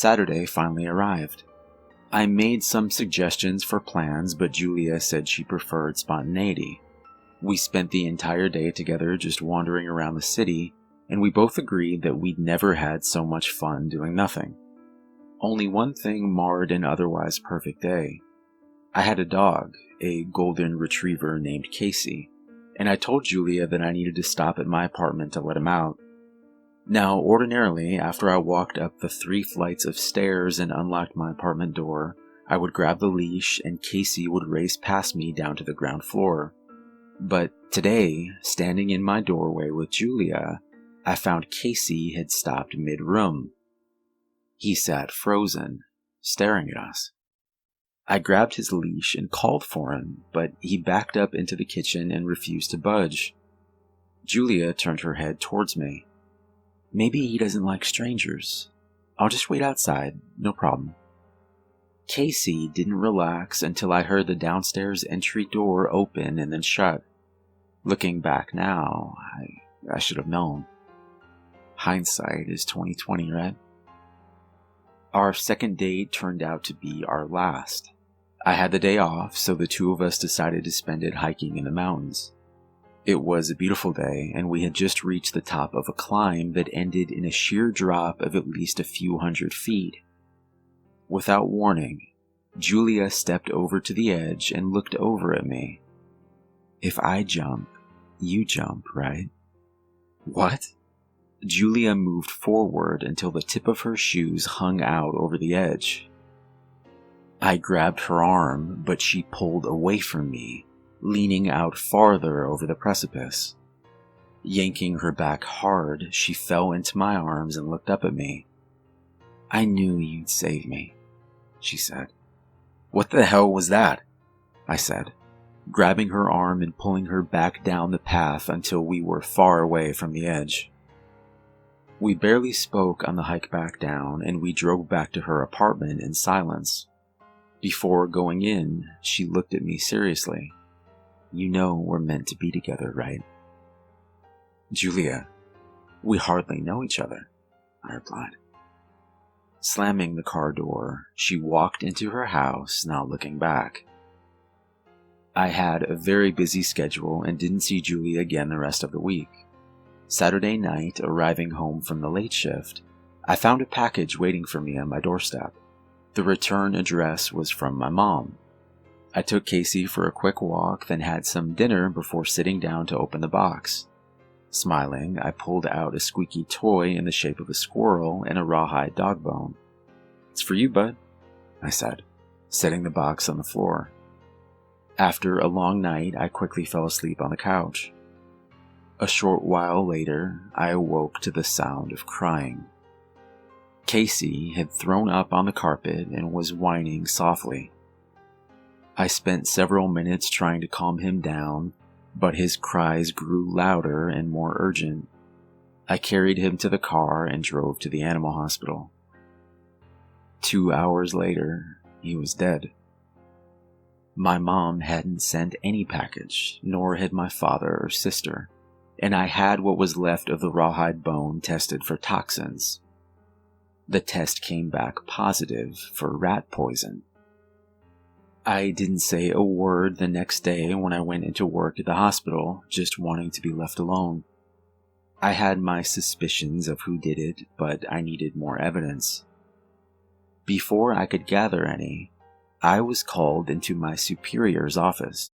Saturday finally arrived. I made some suggestions for plans, but Julia said she preferred spontaneity. We spent the entire day together just wandering around the city, and we both agreed that we'd never had so much fun doing nothing. Only one thing marred an otherwise perfect day. I had a dog, a golden retriever named Casey, and I told Julia that I needed to stop at my apartment to let him out. Now, ordinarily, after I walked up the 3 flights of stairs and unlocked my apartment door, I would grab the leash and Casey would race past me down to the ground floor. But today, standing in my doorway with Julia, I found Casey had stopped mid-room. He sat frozen, staring at us. I grabbed his leash and called for him, but he backed up into the kitchen and refused to budge. Julia turned her head towards me. "Maybe he doesn't like strangers. I'll just wait outside, no problem." Casey didn't relax until I heard the downstairs entry door open and then shut. Looking back now, I should have known. Hindsight is 20/20, right? Our second date turned out to be our last. I had the day off, so the two of us decided to spend it hiking in the mountains. It was a beautiful day, and we had just reached the top of a climb that ended in a sheer drop of at least a few hundred feet. Without warning, Julia stepped over to the edge and looked over at me. "If I jump, you jump, right?" "What?" Julia moved forward until the tip of her shoes hung out over the edge. I grabbed her arm, but she pulled away from me, leaning out farther over the precipice. Yanking her back hard, she fell into my arms and looked up at me. "I knew you'd save me," she said. "What the hell was that?" I said, grabbing her arm and pulling her back down the path until we were far away from the edge. We barely spoke on the hike back down, and we drove back to her apartment in silence. Before going in, she looked at me seriously. "You know we're meant to be together, right?" "Julia, we hardly know each other," I replied. Slamming the car door, she walked into her house, not looking back. I had a very busy schedule and didn't see Julia again the rest of the week. Saturday night, arriving home from the late shift, I found a package waiting for me on my doorstep. The return address was from my mom. I took Casey for a quick walk, then had some dinner before sitting down to open the box. Smiling, I pulled out a squeaky toy in the shape of a squirrel and a rawhide dog bone. "It's for you, bud," I said, setting the box on the floor. After a long night, I quickly fell asleep on the couch. A short while later, I awoke to the sound of crying. Casey had thrown up on the carpet and was whining softly. I spent several minutes trying to calm him down, but his cries grew louder and more urgent. I carried him to the car and drove to the animal hospital. 2 hours later, he was dead. My mom hadn't sent any package, nor had my father or sister, and I had what was left of the rawhide bone tested for toxins. The test came back positive for rat poison. I didn't say a word the next day when I went into work at the hospital, just wanting to be left alone. I had my suspicions of who did it, but I needed more evidence. Before I could gather any, I was called into my superior's office.